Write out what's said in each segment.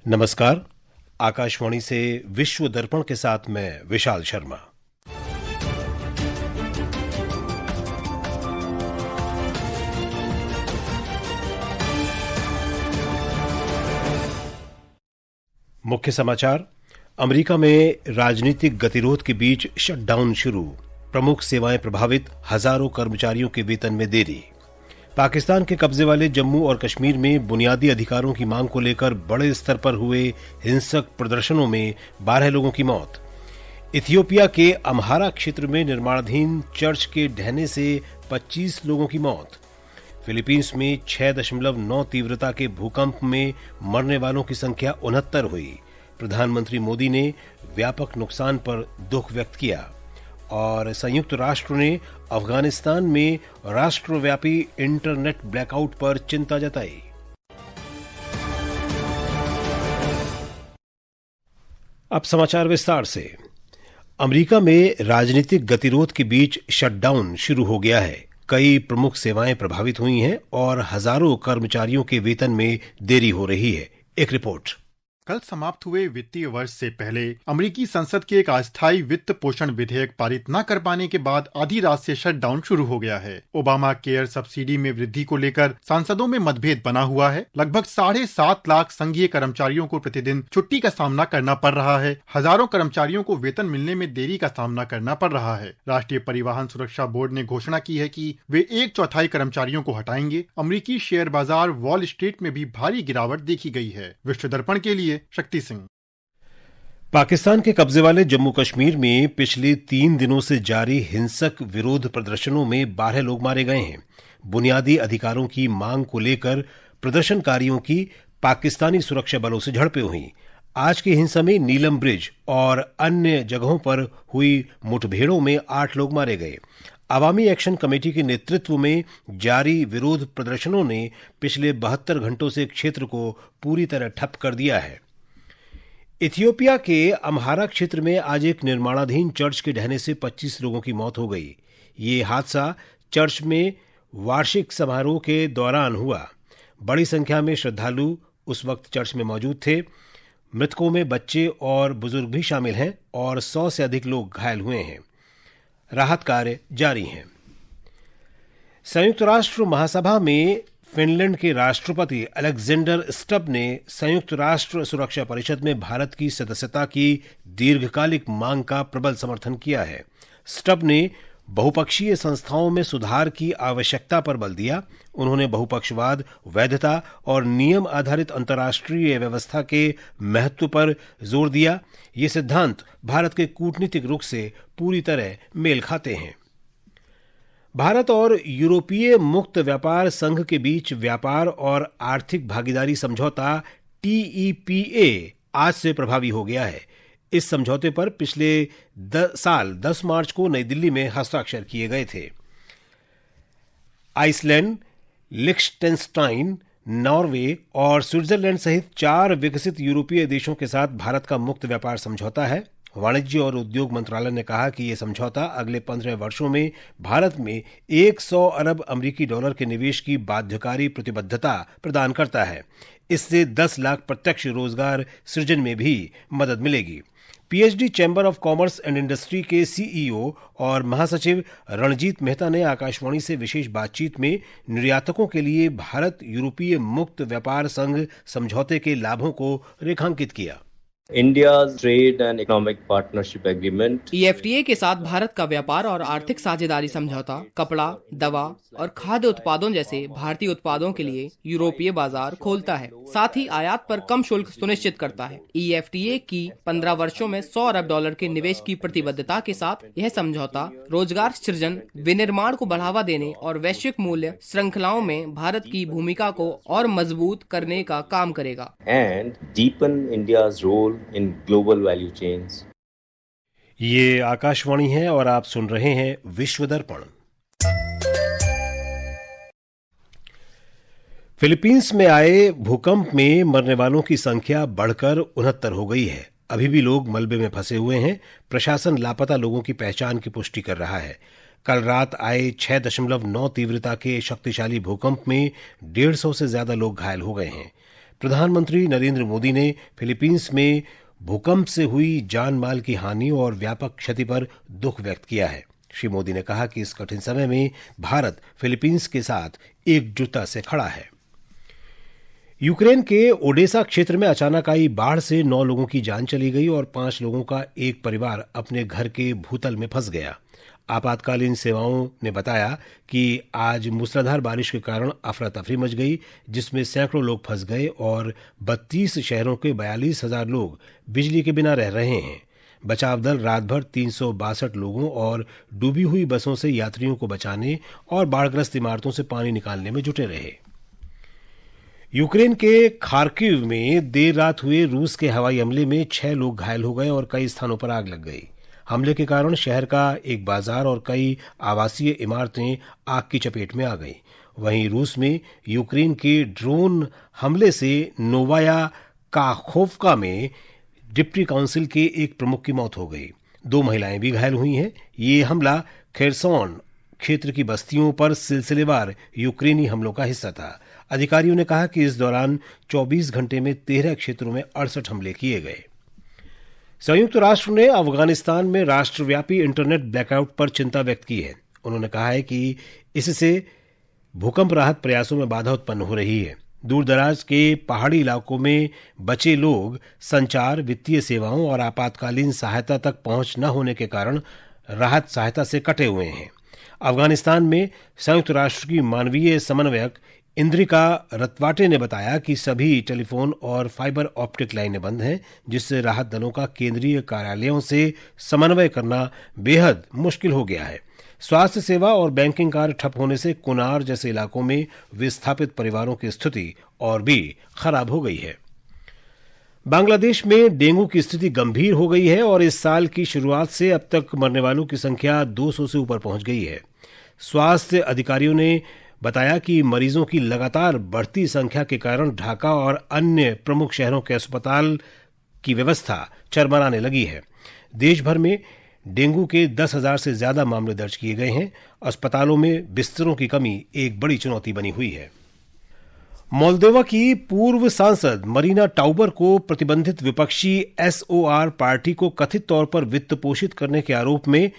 नमस्कार। आकाशवाणी से विश्व दर्पण के साथ मैं विशाल शर्मा। मुख्य समाचार। अमेरिका में राजनीतिक गतिरोध के बीच शटडाउन शुरू, प्रमुख सेवाएं प्रभावित, हजारों कर्मचारियों के वेतन में देरी। पाकिस्तान के कब्जे वाले जम्मू और कश्मीर में बुनियादी अधिकारों की मांग को लेकर बड़े स्तर पर हुए हिंसक प्रदर्शनों में 12 लोगों की मौत। इथियोपिया के अम्हारा क्षेत्र में निर्माणाधीन चर्च के ढहने से 25 लोगों की मौत। फिलीपींस में 6.9 तीव्रता के भूकंप में मरने वालों की संख्या 69 हुई। प्रधानमंत्री मोदी ने व्यापक नुकसान पर दुख व्यक्त किया। और संयुक्त राष्ट्र ने अफगानिस्तान में राष्ट्रव्यापी इंटरनेट ब्लैकआउट पर चिंता जताई। अब समाचार विस्तार से। अमेरिका में राजनीतिक गतिरोध के बीच शटडाउन शुरू हो गया है। कई प्रमुख सेवाएं प्रभावित हुई हैं और हजारों कर्मचारियों के वेतन में देरी हो रही है। एक रिपोर्ट। कल समाप्त हुए वित्तीय वर्ष से पहले अमेरिकी संसद के एक अस्थायी वित्त पोषण विधेयक पारित न कर पाने के बाद आधी रात से शटडाउन शुरू हो गया है। ओबामा केयर सब्सिडी में वृद्धि को लेकर सांसदों में मतभेद बना हुआ है। लगभग 7.5 लाख संघीय कर्मचारियों को प्रतिदिन छुट्टी का सामना करना पड़ रहा है। हजारों कर्मचारियों को वेतन मिलने में देरी का सामना करना पड़ रहा है। राष्ट्रीय परिवहन सुरक्षा बोर्ड ने घोषणा की है कि वे 1/4 कर्मचारियों को हटाएंगे। अमेरिकी शेयर बाजार वॉल स्ट्रीट में भी भारी गिरावट देखी गई है। विश्व दर्पण के लिए शक्ति सिंह। पाकिस्तान के कब्जे वाले जम्मू कश्मीर में पिछले 3 दिनों से जारी हिंसक विरोध प्रदर्शनों में 12 लोग मारे गए हैं। बुनियादी अधिकारों की मांग को लेकर प्रदर्शनकारियों की पाकिस्तानी सुरक्षा बलों से झड़पें हुई। आज की हिंसा में नीलम ब्रिज और अन्य जगहों पर हुई मुठभेड़ों में 8 लोग मारे गए। अवामी एक्शन कमेटी के नेतृत्व में जारी विरोध प्रदर्शनों ने पिछले 72 घंटों से क्षेत्र को पूरी तरह ठप कर दिया है। इथियोपिया के अम्हारा क्षेत्र में आज एक निर्माणाधीन चर्च के ढहने से 25 लोगों की मौत हो गई। ये हादसा चर्च में वार्षिक समारोह के दौरान हुआ। बड़ी संख्या में श्रद्धालु उस वक्त चर्च में मौजूद थे। मृतकों में बच्चे और बुजुर्ग भी शामिल हैं और 100 से अधिक लोग घायल हुए हैं। राहत कार्य जारी हैं। संयुक्त राष्ट्र महासभा में फिनलैंड के राष्ट्रपति अलेक्जेंडर स्टब ने संयुक्त राष्ट्र सुरक्षा परिषद में भारत की सदस्यता की दीर्घकालिक मांग का प्रबल समर्थन किया है। स्टब ने बहुपक्षीय संस्थाओं में सुधार की आवश्यकता पर बल दिया। उन्होंने बहुपक्षवाद, वैधता और नियम आधारित अंतर्राष्ट्रीय व्यवस्था के महत्व पर जोर दिया। ये सिद्धांत भारत के कूटनीतिक रुख से पूरी तरह मेल खाते हैं। भारत और यूरोपीय मुक्त व्यापार संघ के बीच व्यापार और आर्थिक भागीदारी समझौता TEPA आज से प्रभावी हो गया है। इस समझौते पर पिछले साल 10 मार्च को नई दिल्ली में हस्ताक्षर किए गए थे। आइसलैंड, लिechtenstein, नॉर्वे और स्विट्जरलैंड सहित 4 विकसित यूरोपीय देशों के साथ भारत का मुक्त व्यापार समझौता है। वाणिज्य और उद्योग मंत्रालय ने कहा कि यह समझौता अगले 15 वर्षों में भारत में 100 अरब अमेरिकी डॉलर के निवेश की बाध्यकारी प्रतिबद्धता प्रदान करता है। इससे 10 लाख प्रत्यक्ष रोजगार सृजन में भी मदद मिलेगी। PhD chamber of commerce and industry के CEO और महासचिव रणजीत मेहता ने आकाशवाणी से विशेष बातचीत में निर्यातकों के लिए भारत यूरोपीय मुक्त व्यापार संघ समझौते के लाभों को रेखांकित किया। India's Trade and Economic Partnership Agreement EFTA के साथ भारत का व्यापार और आर्थिक साझेदारी समझौता कपड़ा, दवा और खाद्य उत्पादों जैसे भारतीय उत्पादों के लिए यूरोपीय बाजार खोलता है। साथ ही आयात पर कम शुल्क सुनिश्चित करता है। EFTA की 15 वर्षों में 100 अरब डॉलर के निवेश की प्रतिबद्धता के साथ यह समझौता रोजगार सृजन, विनिर्माण को बढ़ावा देने और वैश्विक मूल्य श्रृंखलाओं में भारत की भूमिका को और मजबूत करने का काम करेगा। and deepen India's role in global value chains. ये आकाशवाणी है और आप सुन रहे हैं विश्व दर्पण। फिलीपींस में आए भूकंप में मरने वालों की संख्या बढ़कर 69 हो गई है। अभी भी लोग मलबे में फंसे हुए हैं। प्रशासन लापता लोगों की पहचान की पुष्टि कर रहा है। कल रात आए 6.9 तीव्रता के शक्तिशाली भूकंप में 150 से ज्यादा लोग घायल हो गए हैं। प्रधानमंत्री नरेंद्र मोदी ने फिलीपींस में भूकंप से हुई जान माल की हानि और व्यापक क्षति पर दुख व्यक्त किया है। श्री मोदी ने कहा कि इस कठिन समय में भारत फिलीपींस के साथ एकजुटता से खड़ा है। यूक्रेन के ओडेसा क्षेत्र में अचानक आई बाढ़ से 9 लोगों की जान चली गई और 5 लोगों का एक परिवार अपने घर के भूतल में फंस गया। आपातकालीन सेवाओं ने बताया कि आज मूसलाधार बारिश के कारण अफरा तफरी मच गई, जिसमें सैकड़ों लोग फंस गए और 32 शहरों के 42,000 लोग बिजली के बिना रह रहे हैं। बचाव दल रात भर 362 लोगों और डूबी हुई बसों से यात्रियों को बचाने और बाढ़ग्रस्त इमारतों से पानी निकालने में जुटे रहे। यूक्रेन के खार्किव में देर रात हुए रूस के हवाई हमले में 6 लोग घायल हो गए और कई स्थानों पर आग लग गई। हमले के कारण शहर का एक बाजार और कई आवासीय इमारतें आग की चपेट में आ गईं। वहीं रूस में यूक्रेन के ड्रोन हमले से नोवाया काखोवका में डिप्टी काउंसिल के एक प्रमुख की मौत हो गई। 2 महिलाएं भी घायल हुई हैं। ये हमला खेरसोन क्षेत्र की बस्तियों पर सिलसिलेवार यूक्रेनी हमलों का हिस्सा था। अधिकारियों ने कहा कि इस दौरान 24 घंटे में 13 क्षेत्रों में 68 हमले किए गए। संयुक्त राष्ट्र ने अफगानिस्तान में राष्ट्रव्यापी इंटरनेट ब्लैकआउट पर चिंता व्यक्त की है। उन्होंने कहा है कि इससे भूकंप राहत प्रयासों में बाधा उत्पन्न हो रही है। दूरदराज के पहाड़ी इलाकों में बचे लोग संचार, वित्तीय सेवाओं और आपातकालीन सहायता तक पहुंच न होने के कारण राहत सहायता से कटे हुए हैं। अफगानिस्तान में संयुक्त राष्ट्र की मानवीय समन्वयक इंद्रिका रतवाटे ने बताया कि सभी टेलीफोन और फाइबर ऑप्टिक लाइनें बंद हैं, जिससे राहत दलों का केंद्रीय कार्यालयों से समन्वय करना बेहद मुश्किल हो गया है। स्वास्थ्य सेवा और बैंकिंग कार्य ठप होने से कुनार जैसे इलाकों में विस्थापित परिवारों की स्थिति और भी खराब हो गई है। बांग्लादेश में डेंगू की स्थिति गंभीर हो गई है और इस साल की शुरुआत से अब तक मरने वालों की संख्या 200 से ऊपर पहुंच गई है। स्वास्थ्य अधिकारियों ने बताया कि मरीजों की लगातार बढ़ती संख्या के कारण ढाका और अन्य प्रमुख शहरों के अस्पताल की व्यवस्था चरमराने लगी है। देश भर में डेंगू के 10,000 से ज्यादा मामले दर्ज किए गए हैं। अस्पतालों में बिस्तरों की कमी एक बड़ी चुनौती बनी हुई है। मोल्दोवा की पूर्व सांसद मरीना टाउबर को प्रतिबंधित विपक्षी एसओआर पार्टी को कथित तौर पर वित्त पोषित करने के आरोप में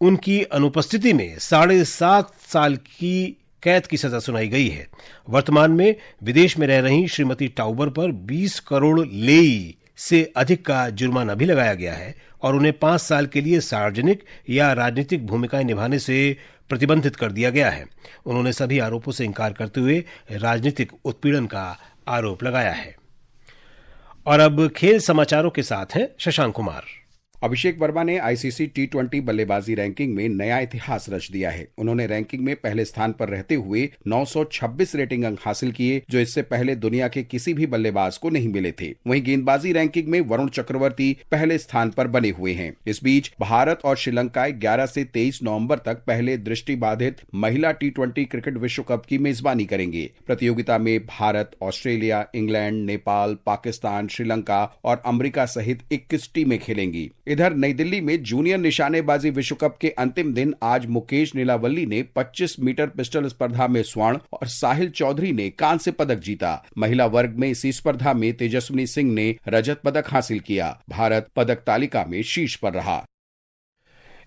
उनकी अनुपस्थिति में 7.5 साल की कैद की सजा सुनाई गई है। वर्तमान में विदेश में रह रही श्रीमती टाउबर पर 20 करोड़ लेई से अधिक का जुर्माना भी लगाया गया है और उन्हें 5 साल के लिए सार्वजनिक या राजनीतिक भूमिकाएं निभाने से प्रतिबंधित कर दिया गया है। उन्होंने सभी आरोपों से इंकार करते हुए राजनीतिक उत्पीड़न का आरोप लगाया है। और अब खेल समाचारों के साथ हैं शशांक कुमार। अभिषेक वर्मा ने आईसीसी टी20 बल्लेबाजी रैंकिंग में नया इतिहास रच दिया है। उन्होंने रैंकिंग में पहले स्थान पर रहते हुए 926 रेटिंग अंक हासिल किए, जो इससे पहले दुनिया के किसी भी बल्लेबाज को नहीं मिले थे। वहीं गेंदबाजी रैंकिंग में वरुण चक्रवर्ती पहले स्थान पर बने हुए हैं। इस बीच भारत और श्रीलंका 11 से 23 नवंबर तक पहले दृष्टिबाधित महिला टी20 क्रिकेट विश्व कप की मेजबानी करेंगे। प्रतियोगिता में भारत, ऑस्ट्रेलिया, इंग्लैंड, नेपाल, पाकिस्तान, श्रीलंका और अमेरिका सहित 21 टीमें खेलेंगी। इधर नई दिल्ली में जूनियर निशानेबाजी विश्व कप के अंतिम दिन आज मुकेश नीलावली ने 25 मीटर पिस्टल स्पर्धा में स्वर्ण और साहिल चौधरी ने कांस्य पदक जीता। महिला वर्ग में इसी स्पर्धा में तेजस्विनी सिंह ने रजत पदक हासिल किया। भारत पदक तालिका में शीर्ष पर रहा।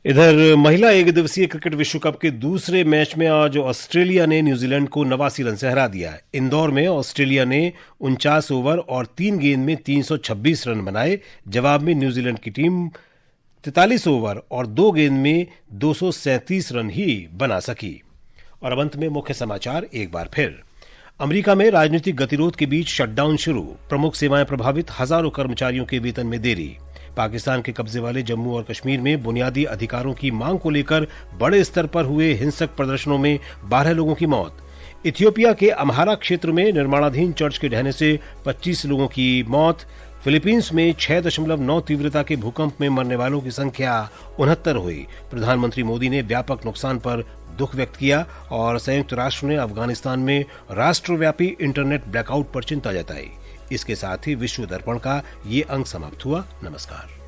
इधर महिला एक दिवसीय क्रिकेट विश्व कप के दूसरे मैच में आज ऑस्ट्रेलिया ने न्यूजीलैंड को 89 रन से हरा दिया। इंदौर में ऑस्ट्रेलिया ने 49 ओवर और 3 गेंद में 326 रन बनाए। जवाब में न्यूजीलैंड की टीम 43 ओवर और 2 गेंद में 237 रन ही बना सकी। और अब अंत में मुख्य समाचार एक बार फिर। अमेरिका में राजनीतिक गतिरोध के बीच शटडाउन शुरू, प्रमुख सेवाएं प्रभावित, हजारों कर्मचारियों के वेतन में देरी। पाकिस्तान के कब्जे वाले जम्मू और कश्मीर में बुनियादी अधिकारों की मांग को लेकर बड़े स्तर पर हुए हिंसक प्रदर्शनों में 12 लोगों की मौत। इथियोपिया के अम्हारा क्षेत्र में निर्माणाधीन चर्च के ढहने से 25 लोगों की मौत। फिलीपींस में 6.9 तीव्रता के भूकंप में मरने वालों की संख्या 69 हुई। प्रधानमंत्री मोदी ने व्यापक नुकसान पर दुख व्यक्त किया और संयुक्त राष्ट्र ने अफगानिस्तान में राष्ट्रव्यापी इंटरनेट ब्लैकआउट पर चिंता जताई। इसके साथ ही विश्व दर्पण का ये अंक समाप्त हुआ। नमस्कार।